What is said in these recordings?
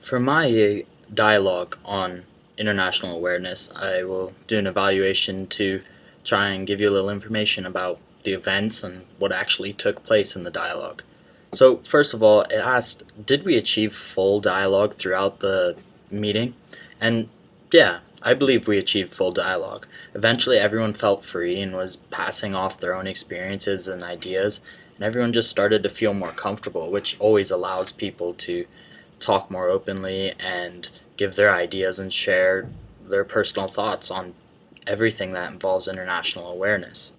For my dialogue on international awareness, I will do an evaluation to try and give you a little information about the events and what actually took place in the dialogue. So, first of all, it asked, did we achieve full dialogue throughout the meeting? And yeah, I believe we achieved full dialogue. Eventually, everyone felt free and was passing off their own experiences and ideas, and everyone just started to feel more comfortable, which always allows people to talk more openly and give their ideas and share their personal thoughts on everything that involves international awareness.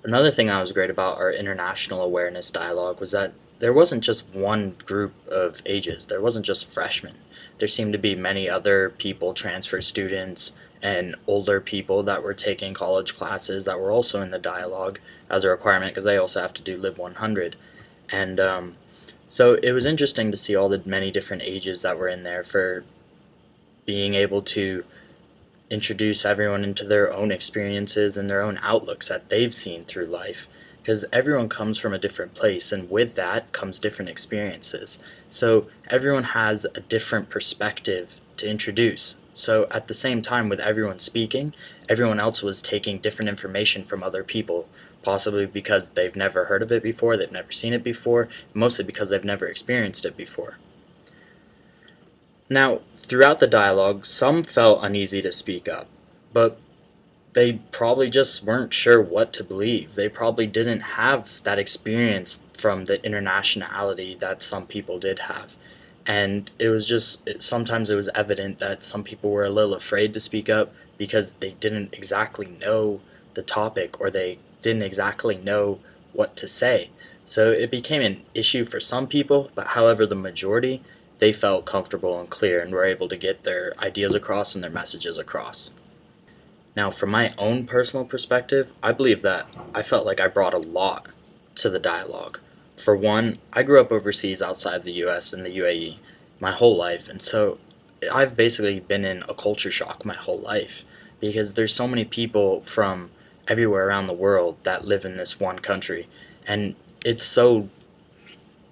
Another thing that was great about our international awareness dialogue was that there wasn't just one group of ages, there wasn't just freshmen. There seemed to be many other people, transfer students, and older people that were taking college classes that were also in the dialogue as a requirement because they also have to do Live 100. And so it was interesting to see all the many different ages that were in there for being able to introduce everyone into their own experiences and their own outlooks that they've seen through life. Because everyone comes from a different place, and with that comes different experiences. So everyone has a different perspective to introduce. So at the same time, with everyone speaking, everyone else was taking different information from other people, possibly because they've never heard of it before, they've never seen it before, mostly because they've never experienced it before. Now, throughout the dialogue, some felt uneasy to speak up, but they probably just weren't sure what to believe. They probably didn't have that experience from the internationality that some people did have. And it was just, sometimes it was evident that some people were a little afraid to speak up because they didn't exactly know the topic or they didn't exactly know what to say. So it became an issue for some people, but however, the majority, they felt comfortable and clear and were able to get their ideas across and their messages across. Now, from my own personal perspective, I believe that I felt like I brought a lot to the dialogue. For one, I grew up overseas outside the US in the UAE my whole life, and so I've basically been in a culture shock my whole life because there's so many people from everywhere around the world that live in this one country, and it's so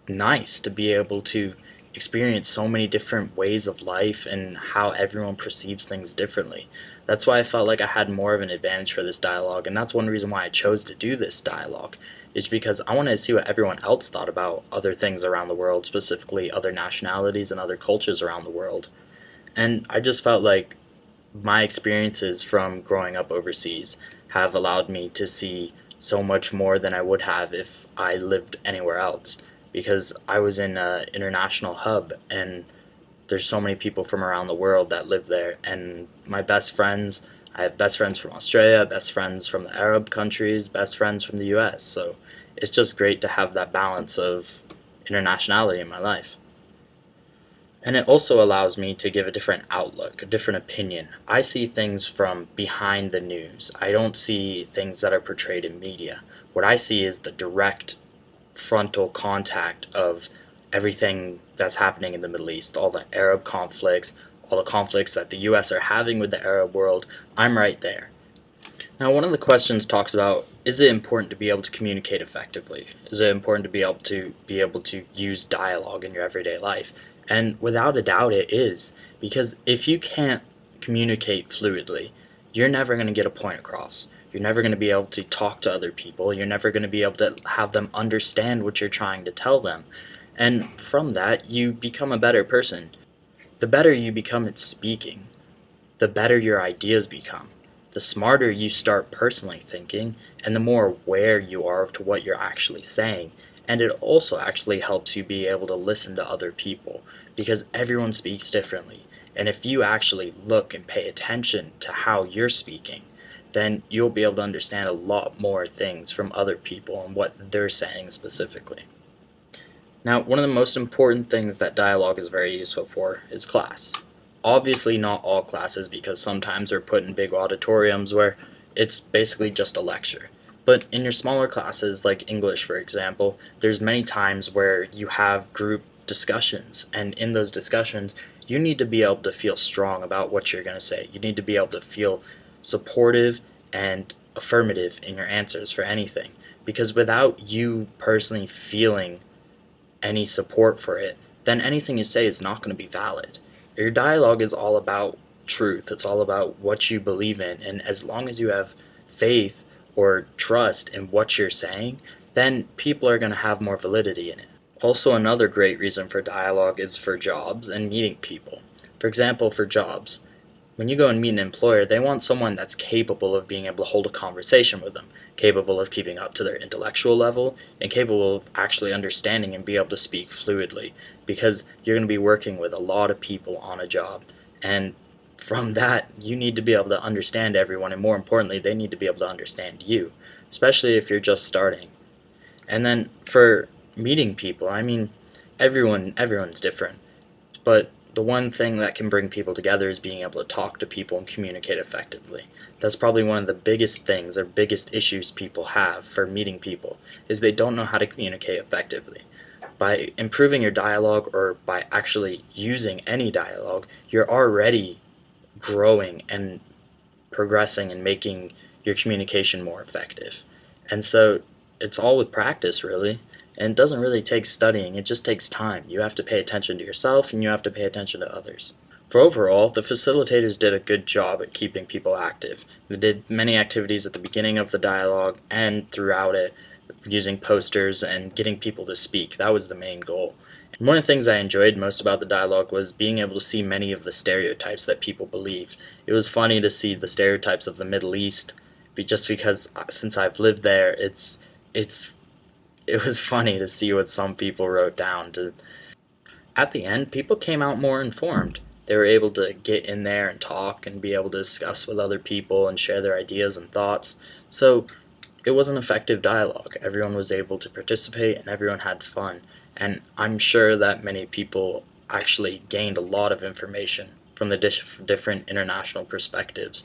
nice to be able to experience so many different ways of life and how everyone perceives things differently. That's why I felt like I had more of an advantage for this dialogue, and that's one reason why I chose to do this dialogue, is because I wanted to see what everyone else thought about other things around the world, specifically other nationalities and other cultures around the world. And I just felt like my experiences from growing up overseas have allowed me to see so much more than I would have if I lived anywhere else because I was in an international hub and there's so many people from around the world that live there, and my best friends, I have best friends from Australia, best friends from the Arab countries, best friends from the US. So it's just great to have that balance of internationality in my life. And it also allows me to give a different outlook, a different opinion. I see things from behind the news. I don't see things that are portrayed in media. What I see is the direct frontal contact of everything that's happening in the Middle East, all the Arab conflicts, all the conflicts that the US are having with the Arab world. I'm right there. Now, one of the questions talks about, is it important to be able to communicate effectively? Is it important to be able to use dialogue in your everyday life? And without a doubt it is, because if you can't communicate fluidly, you're never going to get a point across. You're never going to be able to talk to other people. You're never going to be able to have them understand what you're trying to tell them. And from that, you become a better person. The better you become at speaking, the better your ideas become. The smarter you start personally thinking, and the more aware you are of to what you're actually saying. And it also actually helps you be able to listen to other people because everyone speaks differently. And if you actually look and pay attention to how you're speaking, then you'll be able to understand a lot more things from other people and what they're saying specifically. Now, one of the most important things that dialogue is very useful for is class. Obviously not all classes because sometimes they're put in big auditoriums where it's basically just a lecture. But in your smaller classes, like English for example, there's many times where you have group discussions, and in those discussions, you need to be able to feel strong about what you're going to say. You need to be able to feel supportive and affirmative in your answers for anything. Because without you personally feeling any support for it, then anything you say is not going to be valid. Your dialogue is all about truth. It's all about what you believe in. And as long as you have faith or trust in what you're saying, then people are going to have more validity in it. Also, another great reason for dialogue is for jobs and meeting people. For example, for jobs, when you go and meet an employer, they want someone that's capable of being able to hold a conversation with them, capable of keeping up to their intellectual level, and capable of actually understanding and be able to speak fluidly, because you're going to be working with a lot of people on a job. And from that, you need to be able to understand everyone, and more importantly, they need to be able to understand you, especially if you're just starting. And then for meeting people, I mean, everyone's different, but the one thing that can bring people together is being able to talk to people and communicate effectively. That's probably one of the biggest things or biggest issues people have for meeting people, is they don't know how to communicate effectively. By improving your dialogue or by actually using any dialogue, you're already growing and progressing and making your communication more effective. And so it's all with practice, really. And it doesn't really take studying, it just takes time. You have to pay attention to yourself and you have to pay attention to others. For overall, the facilitators did a good job at keeping people active. They did many activities at the beginning of the dialogue and throughout it, using posters and getting people to speak. That was the main goal. And one of the things I enjoyed most about the dialogue was being able to see many of the stereotypes that people believe. It was funny to see the stereotypes of the Middle East, just because since I've lived there, it's it was funny to see what some people wrote down. At the end, people came out more informed. They were able to get in there and talk and be able to discuss with other people and share their ideas and thoughts. So it was an effective dialogue. Everyone was able to participate and everyone had fun. And I'm sure that many people actually gained a lot of information from the different international perspectives.